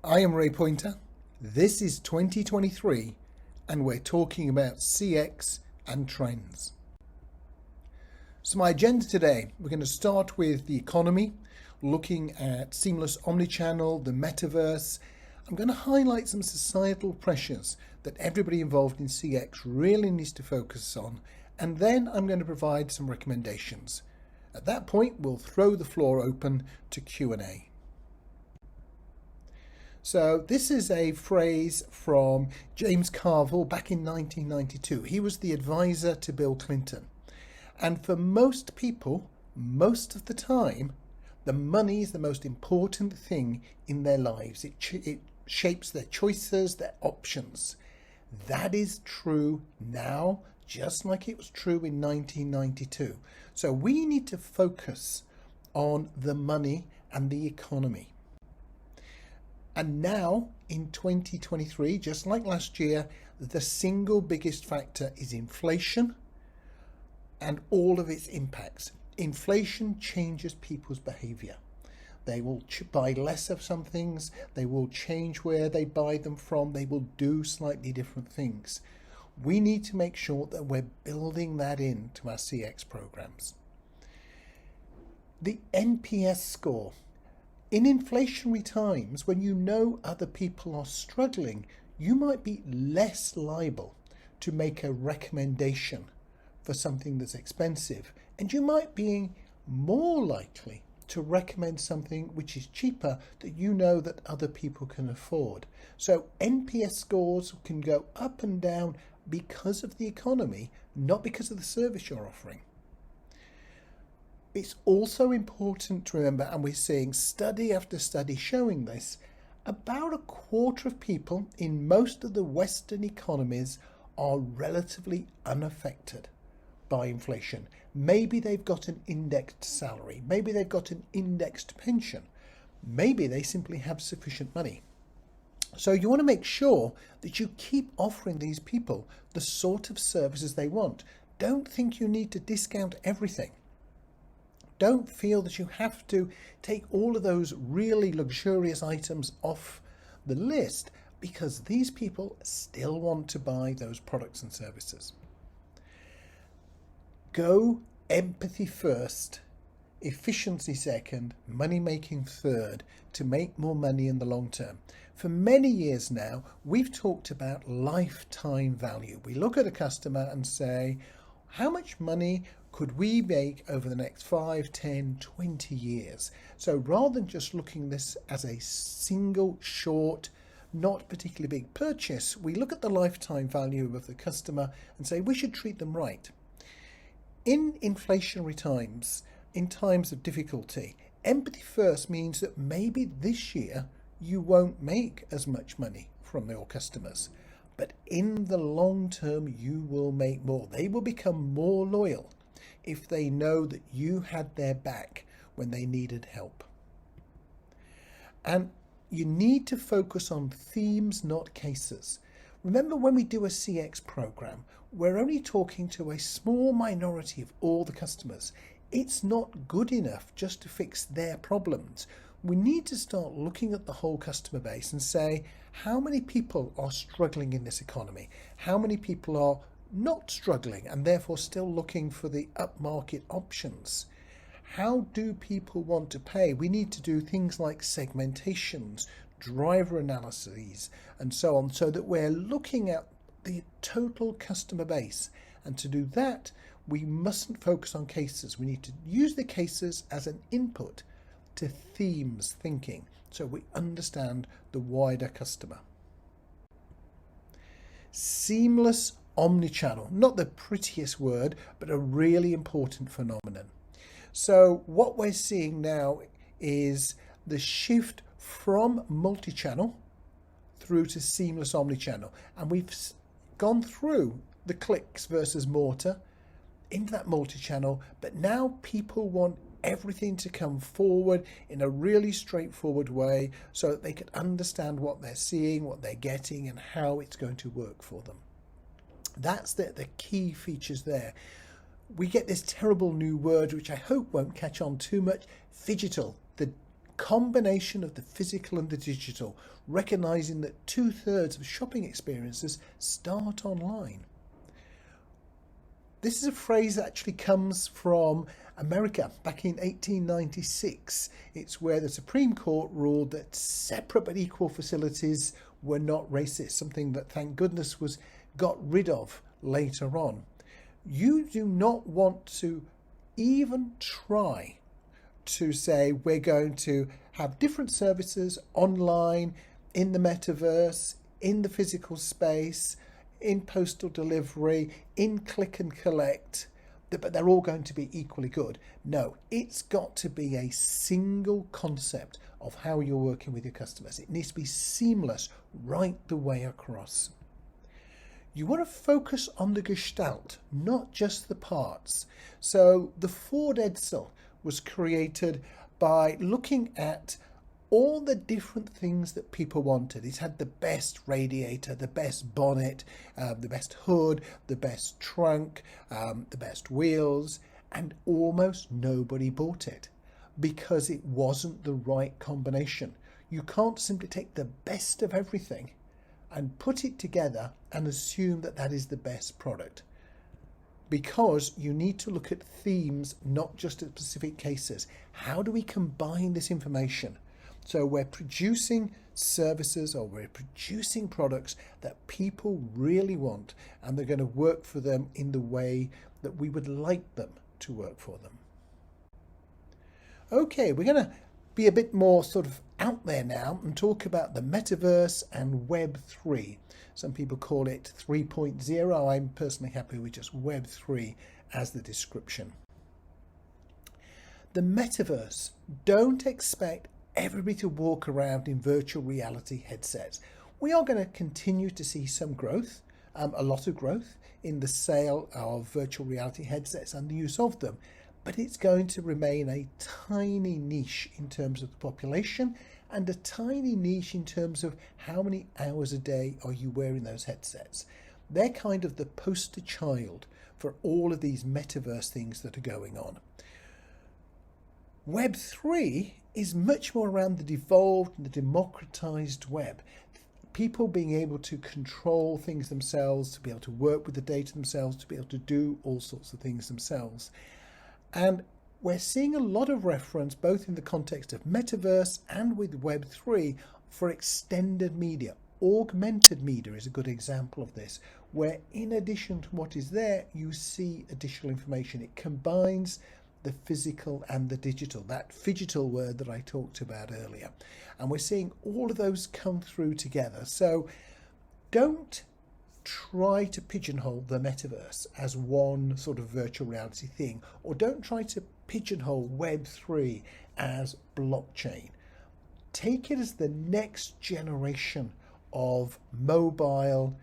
I am Ray Poynter. This is 2023 and we're talking about CX and trends. So my agenda today, we're going to start with the economy, looking at seamless omnichannel, the metaverse. I'm going to highlight some societal pressures that everybody involved in CX really needs to focus on, and then I'm going to provide some recommendations. At that point, we'll throw the floor open to Q&A. So this is a phrase from James Carville back in 1992. He was the advisor to Bill Clinton. And for most people, most of the time, the money is the most important thing in their lives. It shapes their choices, their options. That is true now, just like it was true in 1992. So we need to focus on the money and the economy. And now in 2023, just like last year, the single biggest factor is inflation and all of its impacts. Inflation changes people's behavior. They will buy less of some things. They will change where they buy them from. They will do slightly different things. We need to make sure that we're building that into our CX programs. The NPS score. In inflationary times, when you know other people are struggling, you might be less liable to make a recommendation for something that's expensive, and you might be more likely to recommend something which is cheaper that you know that other people can afford. So NPS scores can go up and down because of the economy, not because of the service you're offering. It's also important to remember, and we're seeing study after study showing this, about a quarter of people in most of the Western economies are relatively unaffected by inflation. Maybe they've got an indexed salary, maybe they've got an indexed pension, maybe they simply have sufficient money. So you want to make sure that you keep offering these people the sort of services they want. Don't think you need to discount everything. Don't feel that you have to take all of those really luxurious items off the list, because these people still want to buy those products and services. Go empathy first, efficiency second, money making third, to make more money in the long term. For many years now, we've talked about lifetime value. We look at a customer and say, how much money could we make over the next 5, 10, 20 years? So rather than just looking at this as a single, short, not particularly big purchase, we look at the lifetime value of the customer and say we should treat them right. In inflationary times, in times of difficulty, empathy first means that maybe this year you won't make as much money from your customers, but in the long term you will make more. They will become more loyal if they know that you had their back when they needed help. And you need to focus on themes, not cases. Remember, when we do a CX program, we're only talking to a small minority of all the customers. It's not good enough just to fix their problems. We need to start looking at the whole customer base and say, how many people are struggling in this economy? How many people are not struggling and therefore still looking for the upmarket options? How do people want to pay? We need to do things like segmentations, driver analyses, and so on, so that we're looking at the total customer base. And to do that, we mustn't focus on cases. We need to use the cases as an input to themes thinking, so we understand the wider customer. Seamless omnichannel, not the prettiest word, but a really important phenomenon. So what we're seeing now is the shift from multi-channel through to seamless omnichannel. And we've gone through the clicks versus mortar into that multi-channel, but now people want everything to come forward in a really straightforward way so that they can understand what they're seeing, what they're getting, and how it's going to work for them. That's the key features there. We get this terrible new word, which I hope won't catch on too much, phygital. The combination of the physical and the digital, recognizing that 2/3 of shopping experiences start online. This is a phrase that actually comes from America back in 1896. It's where the Supreme Court ruled that separate but equal facilities were not racist, something that, thank goodness, was got rid of later on. You do not want to even try to say we're going to have different services online, in the metaverse, in the physical space, in postal delivery, in click and collect, but they're all going to be equally good. No, it's got to be a single concept of how you're working with your customers. It needs to be seamless right the way across. You want to focus on the gestalt, not just the parts. So the Ford Edsel was created by looking at all the different things that people wanted. It had the best radiator, the best bonnet, the best hood, the best trunk, the best wheels, and almost nobody bought it because it wasn't the right combination. You can't simply take the best of everything and put it together and assume that that is the best product, because you need to look at themes, not just at specific cases. How do we combine this information? So we're producing services, or we're producing products that people really want, and they're going to work for them in the way that we would like them to work for them. Okay, we're going to be a bit more sort of out there now and talk about the Metaverse and Web3. Some people call it 3.0. I'm personally happy with just Web3 as the description. The Metaverse. Don't expect everybody to walk around in virtual reality headsets. We are going to continue to see some growth, a lot of growth in the sale of virtual reality headsets and the use of them, but it's going to remain a tiny niche in terms of the population, and a tiny niche in terms of how many hours a day are you wearing those headsets. They're kind of the poster child for all of these metaverse things that are going on. Web3 is much more around the devolved and the democratized web. People being able to control things themselves, to be able to work with the data themselves, to be able to do all sorts of things themselves. And we're seeing a lot of reference, both in the context of Metaverse and with Web3, for extended media. Augmented media is a good example of this, where in addition to what is there, you see additional information. It combines the physical and the digital, that phygital word that I talked about earlier. And we're seeing all of those come through together. So don't try to pigeonhole the metaverse as one sort of virtual reality thing, or don't try to pigeonhole Web3 as blockchain. Take it as the next generation of mobile,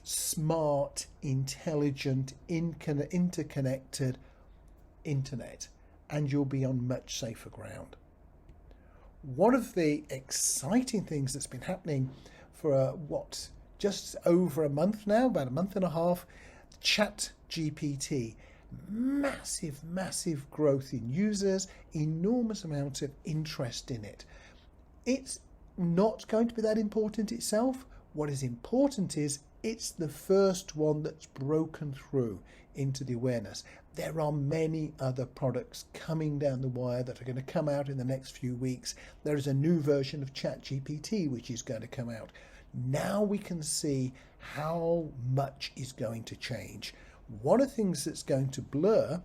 smart, intelligent, interconnected internet, and you'll be on much safer ground. One of the exciting things that's been happening for just over a month now, about a month and a half, ChatGPT. Massive growth in users, enormous amount of interest in it. It's not going to be that important itself. What is important is it's the first one that's broken through into the awareness. There are many other products coming down the wire that are going to come out in the next few weeks. There is a new version of ChatGPT which is going to come out. Now we can see how much is going to change. One of the things that's going to blur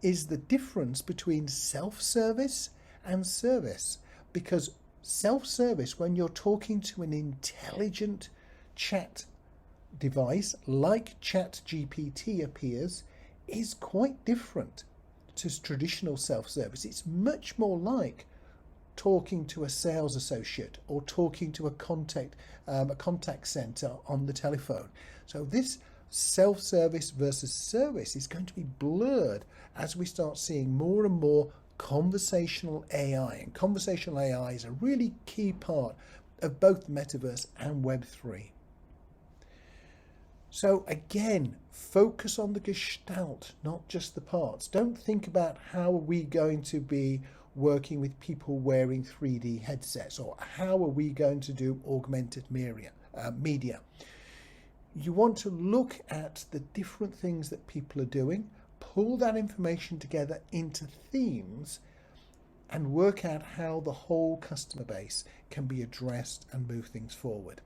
is the difference between self-service and service, because self-service, when you're talking to an intelligent chat device like ChatGPT appears, is quite different to traditional self-service. It's much more like talking to a sales associate or talking to a contact center on the telephone. So this self-service versus service is going to be blurred as we start seeing more and more conversational AI. And conversational AI is a really key part of both Metaverse and Web3. So again, focus on the gestalt, not just the parts. Don't think about how are we going to be working with people wearing 3D headsets, or how are we going to do augmented media. You want to look at the different things that people are doing, pull that information together into themes, and work out how the whole customer base can be addressed and move things forward.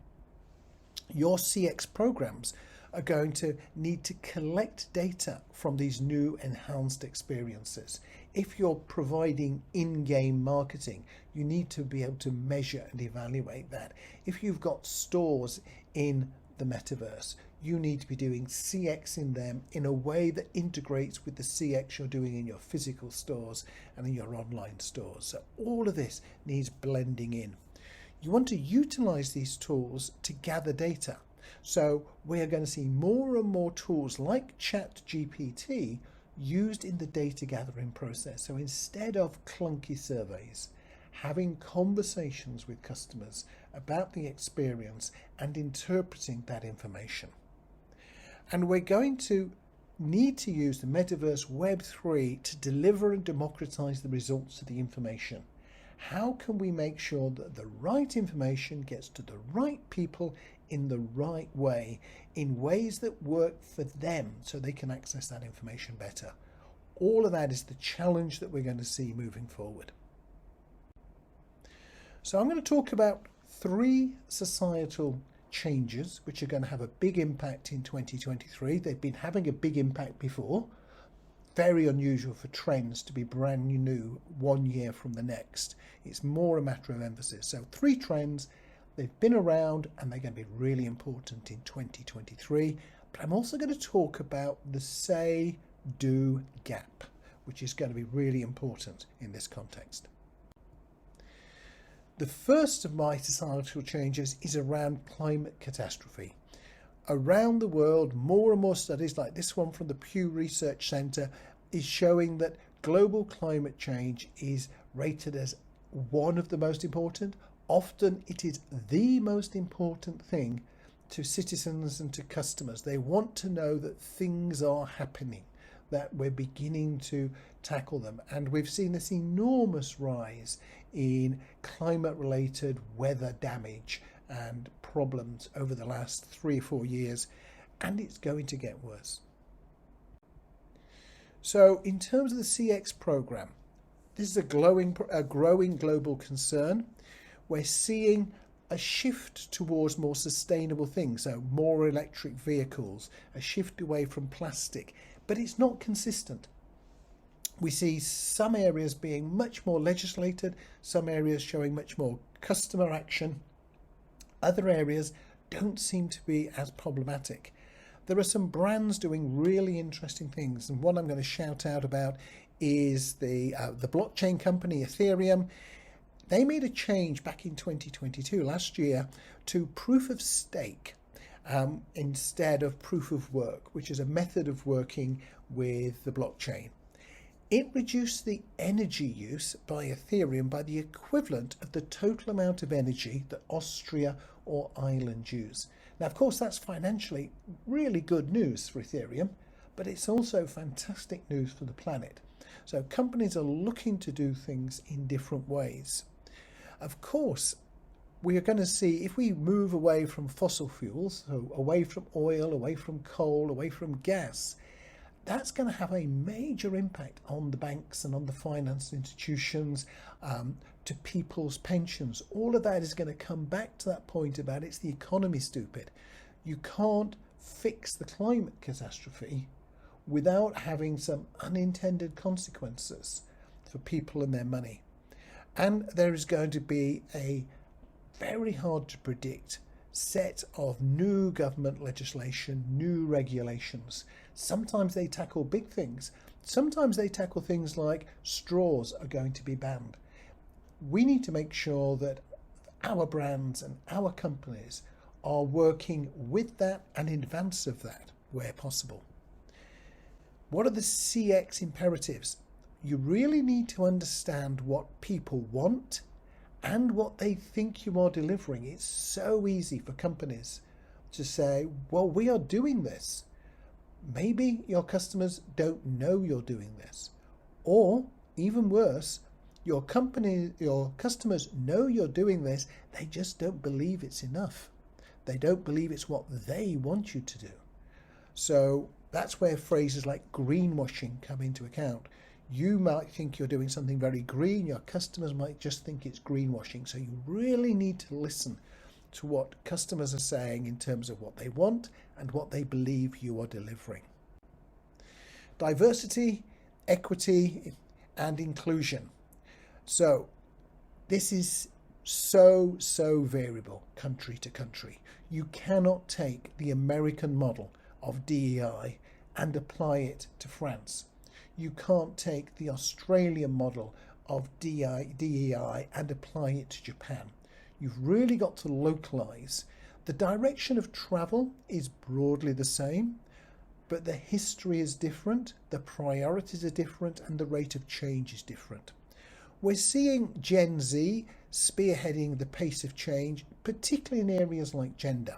Your CX programs are going to need to collect data from these new enhanced experiences. If you're providing in-game marketing, you need to be able to measure and evaluate that. If you've got stores in the metaverse, you need to be doing CX in them in a way that integrates with the CX you're doing in your physical stores and in your online stores. So all of this needs blending in. You want to utilize these tools to gather data. So we are going to see more and more tools like ChatGPT used in the data gathering process. So instead of clunky surveys, having conversations with customers about the experience and interpreting that information. And we're going to need to use the Metaverse Web3 to deliver and democratize the results of the information. How can we make sure that the right information gets to the right people in the right way, in ways that work for them so they can access that information better? All of that is the challenge that we're going to see moving forward. So I'm going to talk about 3 societal changes which are going to have a big impact in 2023. They've been having a big impact before. Very unusual for trends to be brand new 1 year from the next. It's more a matter of emphasis. So 3 trends, they've been around and they're going to be really important in 2023. But I'm also going to talk about the say-do gap, which is going to be really important in this context. The first of my societal changes is around climate catastrophe. Around the world, more and more studies like this one from the Pew Research Center is showing that global climate change is rated as one of the most important. Often it is the most important thing to citizens and to customers. They want to know that things are happening, that we're beginning to tackle them. And we've seen this enormous rise in climate-related weather damage and problems over the last 3 or 4 years, and it's going to get worse. So in terms of the CX program, this is a growing global concern. We're seeing a shift towards more sustainable things, so more electric vehicles, a shift away from plastic, but it's not consistent. We see some areas being much more legislated, some areas showing much more customer action. Other areas don't seem to be as problematic. There are some brands doing really interesting things, and one I'm going to shout out about is the blockchain company Ethereum. They made a change back in 2022, last year, to proof of stake instead of proof of work, which is a method of working with the blockchain. It reduced the energy use by Ethereum by the equivalent of the total amount of energy that Austria or Ireland use. Now, of course, that's financially really good news for Ethereum, but it's also fantastic news for the planet. So companies are looking to do things in different ways. Of course, we are going to see, if we move away from fossil fuels, so away from oil, away from coal, away from gas, that's going to have a major impact on the banks and on the finance institutions, to people's pensions. All of that is going to come back to that point about it's the economy, stupid. You can't fix the climate catastrophe without having some unintended consequences for people and their money. And there is going to be a very hard to predict set of new government legislation, new regulations. Sometimes they tackle big things. Sometimes they tackle things like straws are going to be banned. We need to make sure that our brands and our companies are working with that and in advance of that where possible. What are the CX imperatives? You really need to understand what people want and what they think you are delivering. It's so easy for companies to say, well, we are doing this. Maybe your customers don't know you're doing this. Or, even worse, Your company, your customers know you're doing this, they just don't believe it's enough. They don't believe it's what they want you to do. So that's where phrases like greenwashing come into account. You might think you're doing something very green, your customers might just think it's greenwashing. So you really need to listen to what customers are saying in terms of what they want and what they believe you are delivering. Diversity, equity, and inclusion. So this is so variable country to country. You cannot take the American model of DEI and apply it to France. You can't take the Australian model of DEI and apply it to Japan. You've really got to localize. The direction of travel is broadly the same, but the history is different, the priorities are different, and the rate of change is different. We're seeing Gen Z spearheading the pace of change, particularly in areas like gender.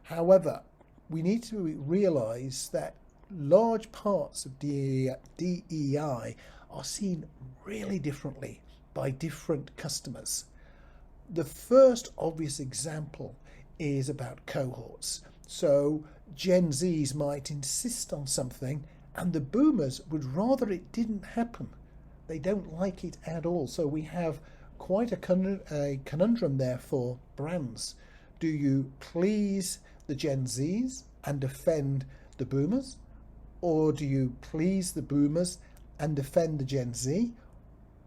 However, we need to realise that large parts of DEI are seen really differently by different customers. The first obvious example is about cohorts. So Gen Zs might insist on something and the boomers would rather it didn't happen. They don't like it at all. So we have quite a conundrum there for brands. Do you please the Gen Zs and offend the boomers? Or do you please the boomers and offend the Gen Z?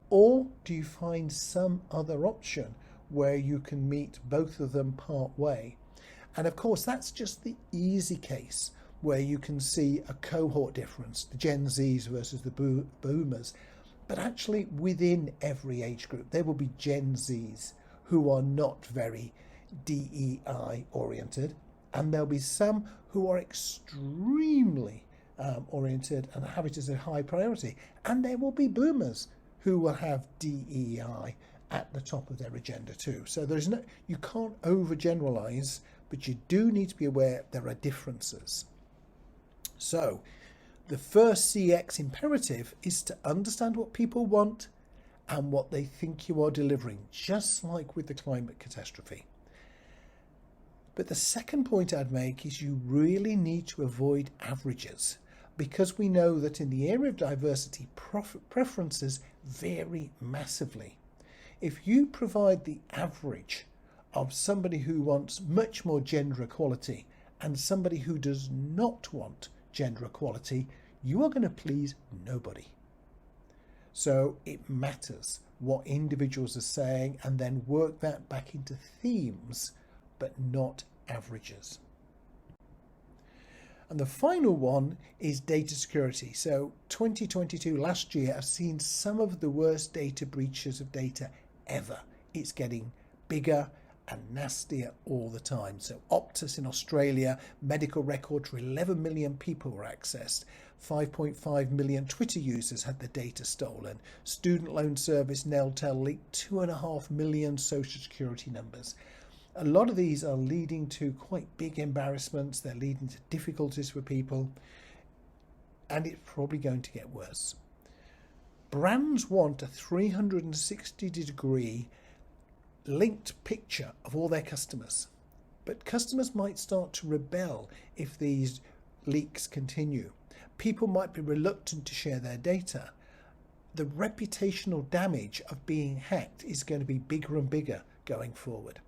Or do you find some other option where you can meet both of them part way? And of course, that's just the easy case where you can see a cohort difference, the Gen Zs versus the boomers. But actually within every age group, there will be Gen Zs who are not very DEI oriented, and there'll be some who are extremely oriented and have it as a high priority. And there will be boomers who will have DEI at the top of their agenda too. So you can't overgeneralize, but you do need to be aware there are differences. So the first CX imperative is to understand what people want and what they think you are delivering, just like with the climate catastrophe. But the second point I'd make is you really need to avoid averages, because we know that in the area of diversity, preferences vary massively. If you provide the average of somebody who wants much more gender equality and somebody who does not want gender equality, you are going to please nobody. So it matters what individuals are saying and then work that back into themes, but not averages. And the final one is data security. So 2022, last year, I've seen some of the worst data breaches of data ever. It's getting bigger and nastier all the time. So Optus in Australia, medical records for 11 million people were accessed. 5.5 million Twitter users had their data stolen. Student loan service Neltel leaked 2.5 million social security numbers. A lot of these are leading to quite big embarrassments. They're leading to difficulties for people, and it's probably going to get worse. Brands want a 360-degree linked picture of all their customers, but customers might start to rebel if these leaks continue. People might be reluctant to share their data. The reputational damage of being hacked is going to be bigger and bigger going forward.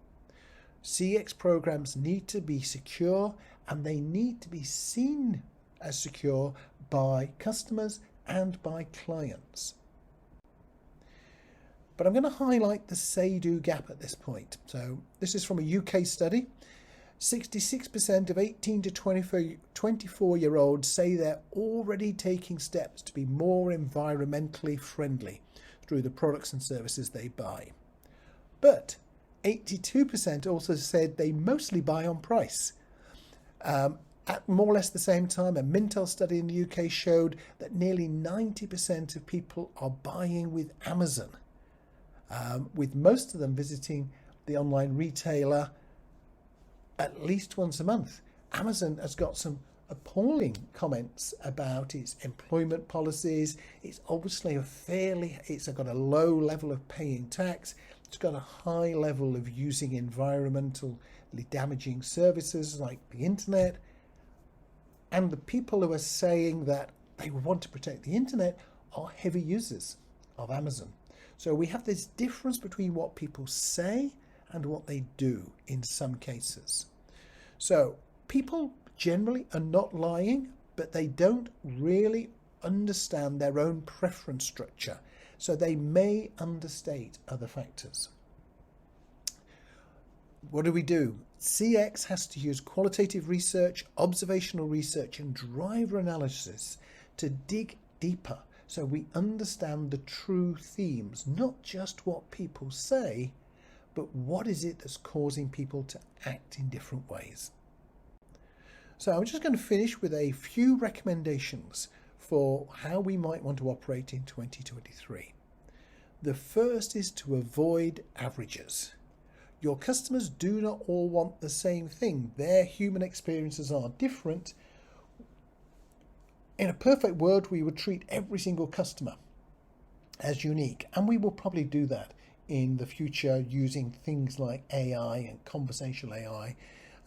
CX programs need to be secure, and they need to be seen as secure by customers and by clients. But I'm going to highlight the say-do gap at this point. So this is from a UK study. 66% of 18 to 24-year-olds say they're already taking steps to be more environmentally friendly through the products and services they buy. But 82% also said they mostly buy on price. At more or less the same time, a Mintel study in the UK showed that nearly 90% of people are buying with Amazon, with most of them visiting the online retailer at least once a month. Amazon has got some appalling comments about its employment policies. It's obviously it's got a low level of paying tax. It's got a high level of using environmentally damaging services like the internet. And the people who are saying that they want to protect the internet are heavy users of Amazon. So we have this difference between what people say and what they do in some cases. So people generally are not lying, but they don't really understand their own preference structure. So they may understate other factors. What do? CX has to use qualitative research, observational research, and driver analysis to dig deeper so we understand the true themes, not just what people say, but what is it that's causing people to act in different ways. So I'm just going to finish with a few recommendations for how we might want to operate in 2023. The first is to avoid averages. Your customers do not all want the same thing. Their human experiences are different. In a perfect world, we would treat every single customer as unique, and we will probably do that in the future using things like AI and conversational AI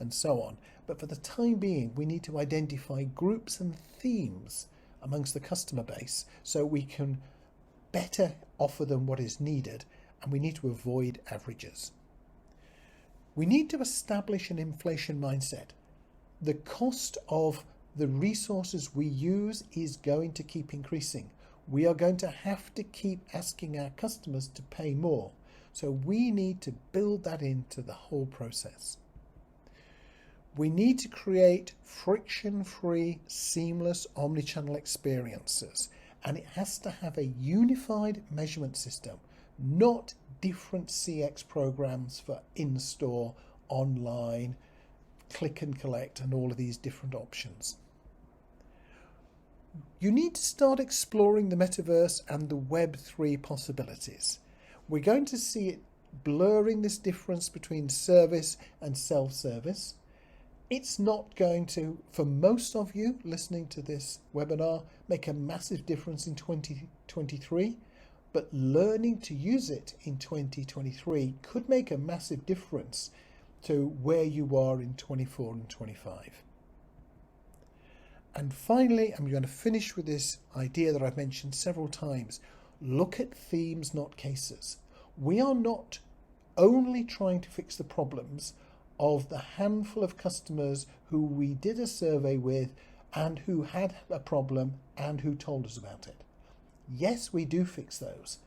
and so on. But for the time being, we need to identify groups and themes amongst the customer base so we can better offer them what is needed, and we need to avoid averages. We need to establish an inflation mindset. The cost of the resources we use is going to keep increasing. We are going to have to keep asking our customers to pay more. So we need to build that into the whole process. We need to create friction-free, seamless omnichannel experiences, and it has to have a unified measurement system, not different CX programs for in-store, online, click and collect, and all of these different options. You need to start exploring the metaverse and the Web3 possibilities. We're going to see it blurring this difference between service and self-service. It's not going to, for most of you listening to this webinar, make a massive difference in 2023, but learning to use it in 2023 could make a massive difference to where you are in 24 and 25. And finally, I'm going to finish with this idea that I've mentioned several times. Look at themes, not cases. We are not only trying to fix the problems of the handful of customers who we did a survey with and who had a problem and who told us about it. Yes, we do fix those,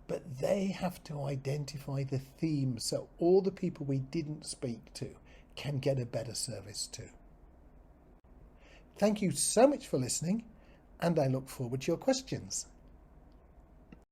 but they have to identify the themes so all the people we didn't speak to can get a better service too. Thank you so much for listening, and I look forward to your questions.